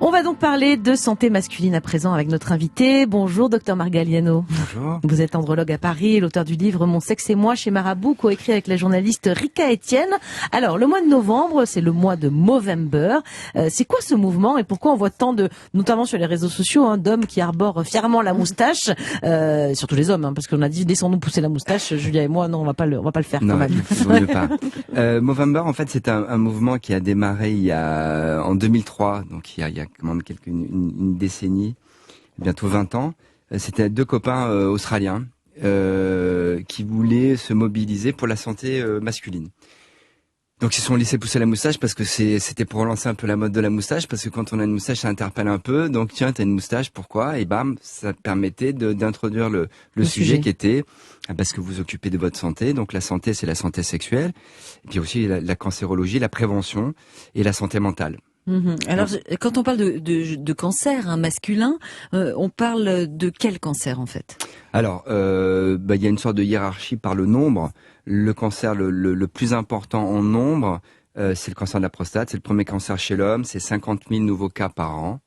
On va donc parler de santé masculine à présent avec notre invité. Bonjour docteur Margaliano. Bonjour. Vous êtes andrologue à Paris et l'auteur du livre Mon sexe et moi chez Marabout, coécrit avec la journaliste Rika Etienne. Alors, le mois de novembre, c'est le mois de Movember. C'est quoi ce mouvement et pourquoi on voit tant de, notamment sur les réseaux sociaux, d'hommes qui arborent fièrement la moustache, surtout les hommes, parce qu'on a dit laissons-nous pousser la moustache. Julia et moi, non, on va pas le faire non, quand même. Vaut mieux pas. Movember, en fait, c'est un mouvement qui a démarré en 2003, donc il y a quand même une décennie, bientôt 20 ans. C'était deux copains australiens qui voulaient se mobiliser pour la santé masculine. Donc ils se sont laissés pousser la moustache parce que c'était pour relancer un peu la mode de la moustache, parce que quand on a une moustache, ça interpelle un peu. Donc tiens, t'as une moustache, pourquoi? Et bam, ça permettait d'introduire le sujet qui était parce que vous vous occupez de votre santé. Donc la santé, c'est la santé sexuelle, et puis aussi la cancérologie, la prévention et la santé mentale. Alors, quand on parle de cancer masculin, on parle de quel cancer en fait? Alors, il y a une sorte de hiérarchie par le nombre. Le cancer le plus important en nombre, c'est le cancer de la prostate. C'est le premier cancer chez l'homme. C'est 50 000 nouveaux cas par an.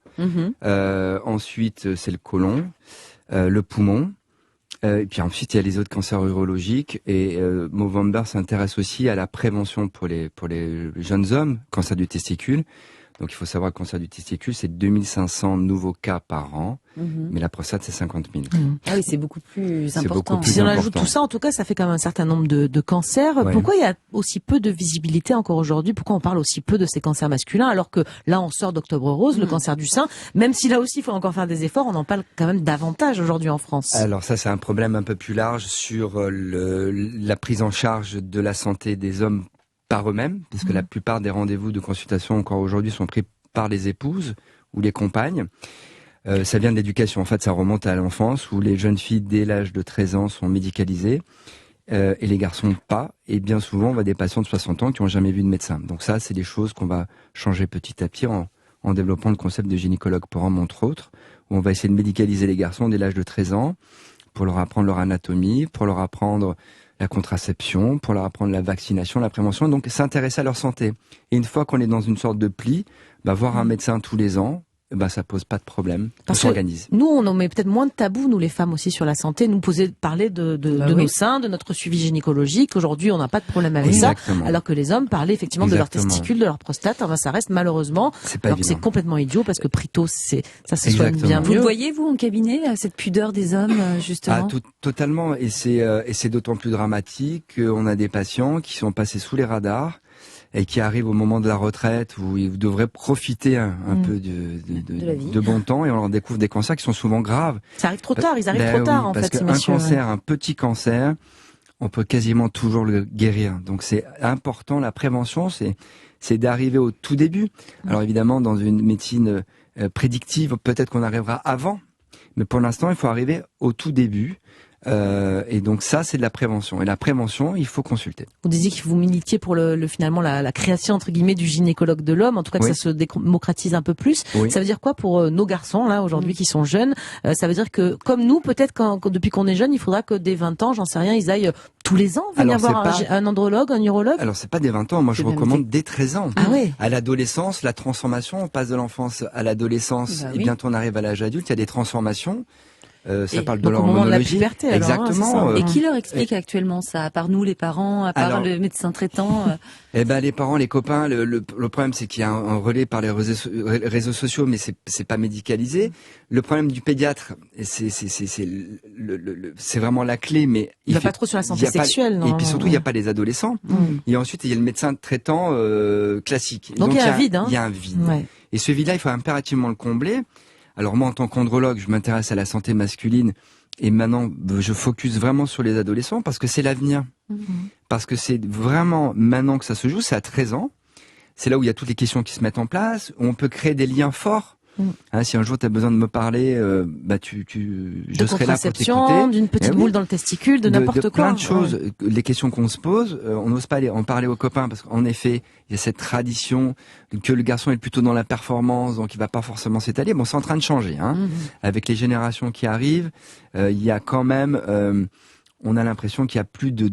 Ensuite, c'est le côlon, le poumon. Et puis ensuite, il y a les autres cancers urologiques. Et Movember s'intéresse aussi à la prévention pour les jeunes hommes, cancer du testicule. Donc il faut savoir que le cancer du testicule, c'est 2500 nouveaux cas par an, mais la prostate, c'est 50 000. Ah oui, c'est beaucoup plus important. Beaucoup plus Si on important. ajoute tout ça, en tout cas, ça fait quand même un certain nombre de cancers. Ouais. Pourquoi il y a aussi peu de visibilité encore aujourd'hui? Pourquoi on parle aussi peu de ces cancers masculins, alors que là, on sort d'Octobre Rose, le cancer du sein, même si là aussi, il faut encore faire des efforts, on en parle quand même davantage aujourd'hui en France. Alors ça, c'est un problème un peu plus large sur la prise en charge de la santé des hommes par eux-mêmes, parce que la plupart des rendez-vous de consultation encore aujourd'hui sont pris par les épouses ou les compagnes. Ça vient de l'éducation. En fait, ça remonte à l'enfance où les jeunes filles dès l'âge de 13 ans sont médicalisées et les garçons pas. Et bien souvent, on voit des patients de 60 ans qui n'ont jamais vu de médecin. Donc ça, c'est des choses qu'on va changer petit à petit en développant le concept de gynécologue pour hommes, entre autres, où on va essayer de médicaliser les garçons dès l'âge de 13 ans pour leur apprendre leur anatomie, pour leur apprendre la contraception, pour leur apprendre la vaccination, la prévention, donc s'intéresser à leur santé. Et une fois qu'on est dans une sorte de pli, voir un médecin tous les ans, ça pose pas de problème, on s'organise. Nous, on en met peut-être moins de tabous, nous les femmes aussi, sur la santé, nous parler de nos seins, de notre suivi gynécologique. Aujourd'hui, on n'a pas de problème avec ça, alors que les hommes parlaient effectivement de leurs testicules, de leur prostate. Ça reste malheureusement, alors que c'est complètement idiot, parce que Prito, ça se soigne bien mieux. Vous le voyez, vous, en cabinet, cette pudeur des hommes, justement? Totalement, et c'est d'autant plus dramatique qu'on a des patients qui sont passés sous les radars, et qui arrivent au moment de la retraite où ils devraient profiter un peu de bon temps, et on leur découvre des cancers qui sont souvent graves. Ça arrive trop tard, ils arrivent trop tard en fait, ces messieurs. Parce qu'un cancer, un petit cancer, on peut quasiment toujours le guérir. Donc c'est important, la prévention, c'est d'arriver au tout début. Alors évidemment, dans une médecine prédictive, peut-être qu'on arrivera avant, mais pour l'instant, il faut arriver au tout début. Et donc ça, c'est de la prévention. Et la prévention, il faut consulter. Vous disiez que vous militiez pour finalement la création entre guillemets du gynécologue de l'homme, en tout cas que ça se démocratise un peu plus. Ça veut dire quoi pour nos garçons là aujourd'hui qui sont jeunes? Ça veut dire que comme nous, peut-être depuis qu'on est jeune, il faudra que dès 20 ans, j'en sais rien, ils aillent tous les ans venir voir un andrologue, un urologue? Alors c'est pas dès 20 ans, moi je recommande dès 13 ans. Ah oui. À l'adolescence, la transformation, on passe de l'enfance à l'adolescence et bientôt on arrive à l'âge adulte, il y a des transformations. Ça parle de l'hormonologie. Exactement. Et qui leur explique actuellement ça, à part nous les parents, à part le médecin traitant? Les parents, les copains, le problème c'est qu'il y a un relais par les réseaux sociaux, mais c'est pas médicalisé. Le problème du pédiatre, c'est vraiment la clé, mais il va pas trop sur la santé sexuelle, non? Et puis surtout, il n'y a pas les adolescents. Et ensuite, il y a le médecin traitant classique. Donc il y a un vide. Il y a un vide. Ouais. Et ce vide-là, il faut impérativement le combler. Alors moi, en tant qu'andrologue, je m'intéresse à la santé masculine et maintenant, je focus vraiment sur les adolescents parce que c'est l'avenir. Parce que c'est vraiment maintenant que ça se joue, c'est à 13 ans. C'est là où il y a toutes les questions qui se mettent en place, où on peut créer des liens forts. Si un jour tu as besoin de me parler, je serai là pour t'écouter. D'une petite boule dans le testicule, de n'importe quoi. Plein de choses. Les questions qu'on se pose, on n'ose pas en parler aux copains parce qu'en effet, il y a cette tradition que le garçon est plutôt dans la performance, donc il va pas forcément s'étaler. Bon, c'est en train de changer. Avec les générations qui arrivent, il y a quand même on a l'impression qu'il y a plus de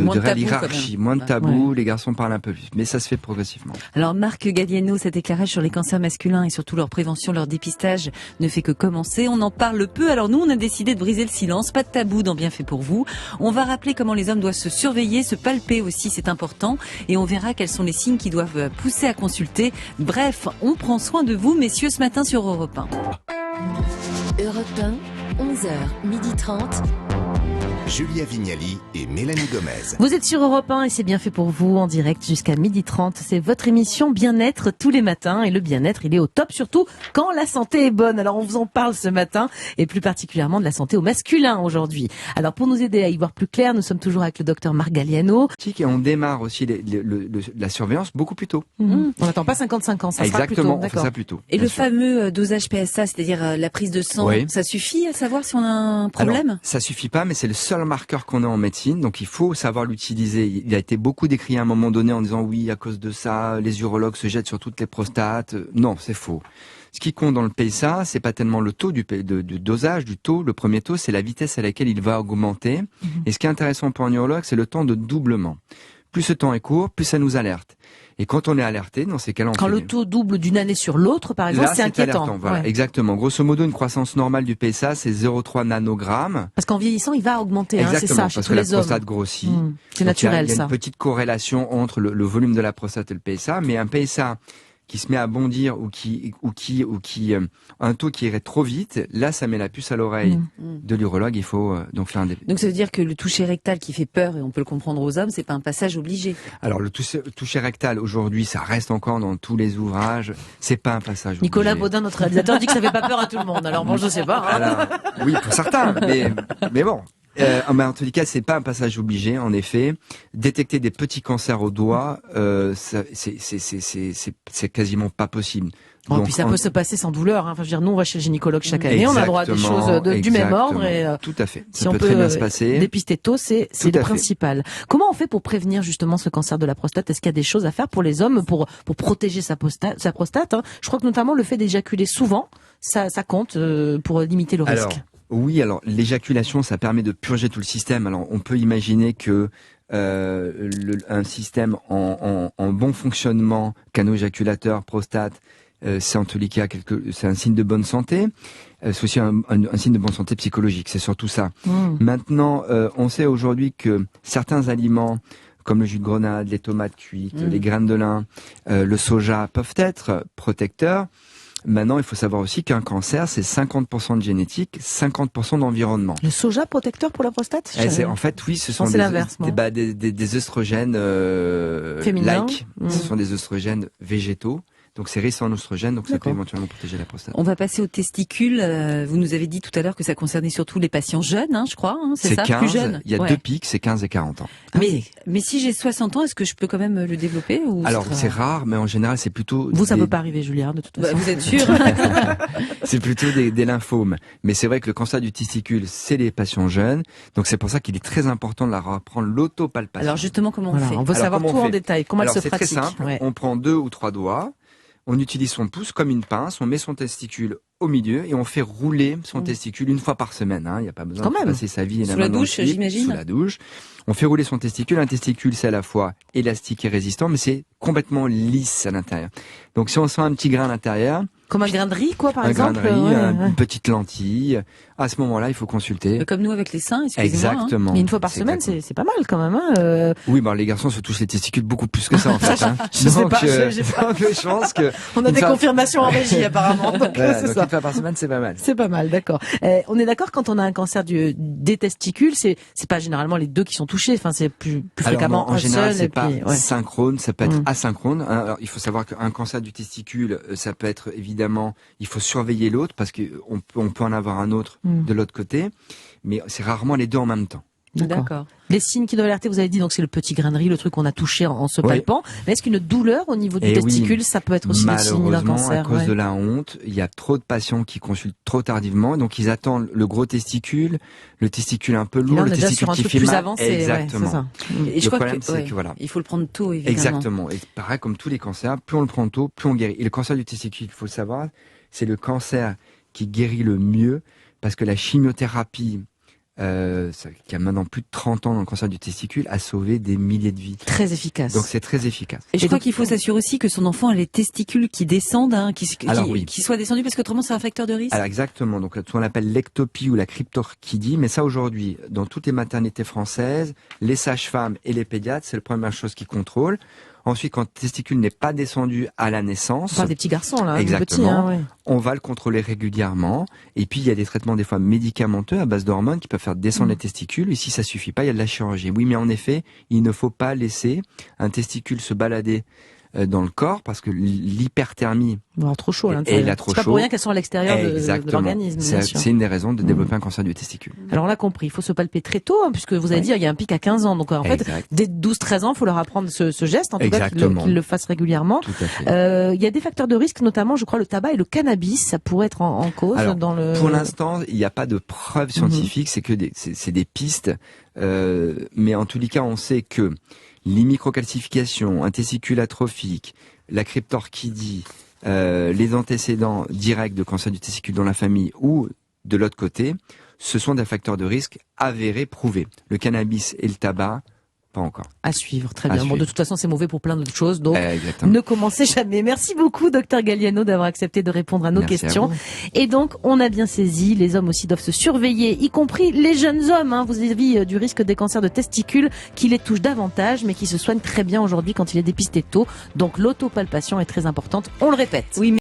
Moins de réelle tabou, hiérarchie, quand même. moins de tabous, Ouais. les garçons parlent un peu plus, mais ça se fait progressivement. Alors Marc Gallieno, cet éclairage sur les cancers masculins et surtout leur prévention, leur dépistage ne fait que commencer. On en parle peu, alors nous on a décidé de briser le silence, pas de tabou dans Bienfait pour vous. On va rappeler comment les hommes doivent se surveiller, se palper aussi, c'est important, et on verra quels sont les signes qui doivent pousser à consulter. Bref, on prend soin de vous messieurs ce matin sur Europe 1. Europe 1, 11h, 12h30. Julia Vignali et Mélanie Gomez. Vous êtes sur Europe 1 et c'est bien fait pour vous en direct jusqu'à 12h30. C'est votre émission Bien-être tous les matins et le bien-être, il est au top surtout quand la santé est bonne. Alors on vous en parle ce matin et plus particulièrement de la santé au masculin aujourd'hui. Alors pour nous aider à y voir plus clair, nous sommes toujours avec le docteur Marc Gallieno. Et on démarre aussi la surveillance beaucoup plus tôt. On n'attend pas 55 ans, ça sera plus tôt. Exactement, on fait D'accord. ça plus tôt. Et bien le sûr. fameux dosage PSA, c'est-à-dire la prise de sang, Oui. ça suffit à savoir si on a un problème? Alors, ça suffit pas, mais c'est le seul marqueur qu'on a en médecine, donc il faut savoir l'utiliser. Il a été beaucoup décrit à un moment donné en disant oui, à cause de ça, les urologues se jettent sur toutes les prostates. Non, c'est faux. Ce qui compte dans le PSA, c'est pas tellement le taux du dosage, du taux. Le premier taux, c'est la vitesse à laquelle il va augmenter. Et ce qui est intéressant pour un urologue, c'est le temps de doublement. Plus ce temps est court, plus ça nous alerte. Et quand on est alerté, dans ces cas-là, on Quand fait le des- taux double d'une année sur l'autre, par exemple, Là, c'est inquiétant. alertant. Voilà, Ouais. exactement. Grosso modo, une croissance normale du PSA, c'est 0,3 nanogrammes. Parce qu'en vieillissant, il va augmenter, hein, c'est Exactement, ça, chez parce tous que la les hommes. prostate grossit. C'est Donc, naturel il y a ça. une petite corrélation entre le volume de la prostate et le PSA, mais un PSA qui se met à bondir ou qui un taux qui irait trop vite, là ça met la puce à l'oreille de l'urologue. Il faut donc faire un Donc ça veut dire que le toucher rectal qui fait peur, et on peut le comprendre aux hommes, c'est pas un passage obligé. Alors le toucher rectal aujourd'hui, ça reste encore dans tous les ouvrages. C'est pas un passage. Nicolas obligé. Baudin, notre réalisateur, dit que ça fait pas peur à tout le monde. Alors bon, je sais pas. Hein. Alors, oui, pour certains, mais bon. En tous les cas, c'est pas un passage obligé. En effet, détecter des petits cancers au doigt, c'est quasiment pas possible. Oh, puis ça peut se passer sans douleur. Hein. Enfin, je veux dire, nous, on va chez le gynécologue chaque année, on a droit à des choses du même ordre. Et, tout à fait. si Ça on peut peut très bien se passer. dépister tôt, c'est Tout le à fait. principal. Comment on fait pour prévenir justement ce cancer de la prostate? Est-ce qu'il y a des choses à faire pour les hommes pour protéger sa prostate hein? Je crois que notamment le fait d'éjaculer souvent, ça compte pour limiter le Alors, risque. oui, alors l'éjaculation, ça permet de purger tout le système. Alors, on peut imaginer que un système en bon fonctionnement, canaux éjaculateurs, prostate, c'est en tous les cas c'est un signe de bonne santé. C'est aussi un signe de bonne santé psychologique. C'est surtout ça. Maintenant, on sait aujourd'hui que certains aliments comme le jus de grenade, les tomates cuites, les graines de lin, le soja peuvent être protecteurs. Maintenant, il faut savoir aussi qu'un cancer, c'est 50% de génétique, 50% d'environnement. Le soja protecteur pour la prostate? En fait, oui, ce sont C'est l'inverse, moi. des œstrogènes Féminins. like. Ce sont des œstrogènes végétaux. Donc c'est riche en oestrogènes, donc ça peut D'accord. éventuellement protéger la prostate. On va passer aux testicules. Vous nous avez dit tout à l'heure que ça concernait surtout les patients jeunes, hein, je crois. Hein, c'est ça, 15, plus jeunes. il y a Ouais. deux pics, c'est 15 et 40 ans. Mais si j'ai 60 ans, est-ce que je peux quand même le développer ou Alors très c'est rare, mais en général c'est plutôt... Vous, ça peut pas arriver, Julien, de toute Bah, façon. vous êtes sûr? C'est plutôt des lymphomes. Mais c'est vrai que le cancer du testicule, c'est les patients jeunes. Donc c'est pour ça qu'il est très important de leur apprendre l'autopalpation. Alors justement, comment Voilà, on fait? on veut Alors, savoir comment tout on en fait détail. Comment Alors elle se c'est très pratique? simple, Ouais. on prend 2 ou 3 doigts, on utilise son pouce comme une pince, on met son testicule au milieu et on fait rouler son testicule une fois par semaine. Hein. Il n'y a pas besoin Quand de même. passer sa vie et Sous la la main dans le douche, slip, j'imagine. Sous la douche. On fait rouler son testicule. Un testicule, c'est à la fois élastique et résistant, mais c'est complètement lisse à l'intérieur. Donc si on sent un petit grain à l'intérieur, Comme un grain de riz, quoi, par un exemple? grain de riz, Ouais, ouais. une petite lentille, à ce moment-là, il faut consulter. Comme nous avec les seins, excusez-moi. hein. Exactement. Mais une fois par C'est semaine, exactement. c'est pas mal quand même. Hein. Oui, ben les garçons se touchent les testicules beaucoup plus que ça en fait. Hein. Je sais pas, j'ai pas- donc, je pense que On a une des fois- confirmations en régie apparemment. Donc, Voilà, c'est donc ça. une fois par semaine, c'est pas mal. C'est pas mal, d'accord. On est d'accord quand on a un cancer des testicules, c'est pas généralement les deux qui sont touchés. Enfin, c'est plus Alors fréquemment non, en un général, seul. c'est Et pas puis, ouais. synchrone, ça peut être Mm. asynchrone. Hein. Alors, il faut savoir qu'un cancer du testicule, ça peut être évidemment, il faut surveiller l'autre parce qu'on peut en avoir un autre Mm. de l'autre côté, mais c'est rarement les deux en même temps. D'accord. Les signes qui doivent alerter, vous avez dit, donc c'est le petit grain de riz, le truc qu'on a touché en se Oui. palpant. Mais est-ce qu'une douleur au niveau du Eh oui. testicule, ça peut être aussi le signe d'un Malheureusement, cancer? à cause Ouais. de la honte, il y a trop de patients qui consultent trop tardivement, donc ils attendent le gros testicule, le testicule un peu Et là, lourd, on le est déjà testicule sur un qui truc fait plus mal. avancé. Ouais, Exactement. c'est ça. Et je Le crois problème, que, c'est que voilà. il faut le prendre tôt, évidemment. Exactement. Et pareil, comme tous les cancers, plus on le prend tôt, plus on guérit. Et le cancer du testicule, il faut le savoir, c'est le cancer qui guérit le mieux parce que la chimiothérapie qui a maintenant plus de 30 ans dans le cancer du testicule, a sauvé des milliers de vies. Très efficace. Donc c'est très efficace. Et je crois qu'il faut s'assurer aussi que son enfant a les testicules qui descendent, qui soient descendus, parce qu'autrement c'est un facteur de risque. Alors exactement, donc ce qu'on appelle l'ectopie ou la cryptorchidie, mais ça aujourd'hui, dans toutes les maternités françaises, les sages-femmes et les pédiatres, c'est la première chose qu'ils contrôlent. Ensuite, quand le testicule n'est pas descendu à la naissance, Enfin, des petits garçons là, exactement, des petits, on va le contrôler régulièrement. Et puis il y a des traitements des fois médicamenteux à base d'hormones qui peuvent faire descendre les testicules. Et si ça suffit pas, il y a de la chirurgie. Oui, mais en effet, il ne faut pas laisser un testicule se balader dans le corps parce que l'hyperthermie trop chaud à et l'intérieur. il a trop C'est pas chaud. pour rien qu'elles sont à l'extérieur de l'organisme. bien sûr. C'est une des raisons de développer un cancer du testicule. Alors on l'a compris, il faut se palper très tôt, puisque vous avez dit il y a un pic à 15 ans. Donc en fait, dès 12-13 ans, il faut leur apprendre ce geste, en tout cas qu'ils le fassent régulièrement. Tout à fait. Il y a des facteurs de risque, notamment je crois le tabac et le cannabis, ça pourrait être en cause. Alors, dans le... Pour l'instant, il n'y a pas de preuves scientifiques, c'est que c'est des pistes. Mais en tous les cas, on sait que les microcalcifications, un testicule atrophique, la cryptorchidie, les antécédents directs de cancer du testicule dans la famille ou de l'autre côté, ce sont des facteurs de risque avérés, prouvés. Le cannabis et le tabac, pas encore. À suivre, très bien. Bon, de toute façon, c'est mauvais pour plein d'autres choses, donc ne commencez jamais. Merci beaucoup, docteur Galliano, d'avoir accepté de répondre à nos questions. Et donc, on a bien saisi, les hommes aussi doivent se surveiller, y compris les jeunes hommes, vous avez du risque des cancers de testicules qui les touchent davantage, mais qui se soignent très bien aujourd'hui quand il est dépisté tôt. Donc, l'autopalpation est très importante, on le répète. Oui,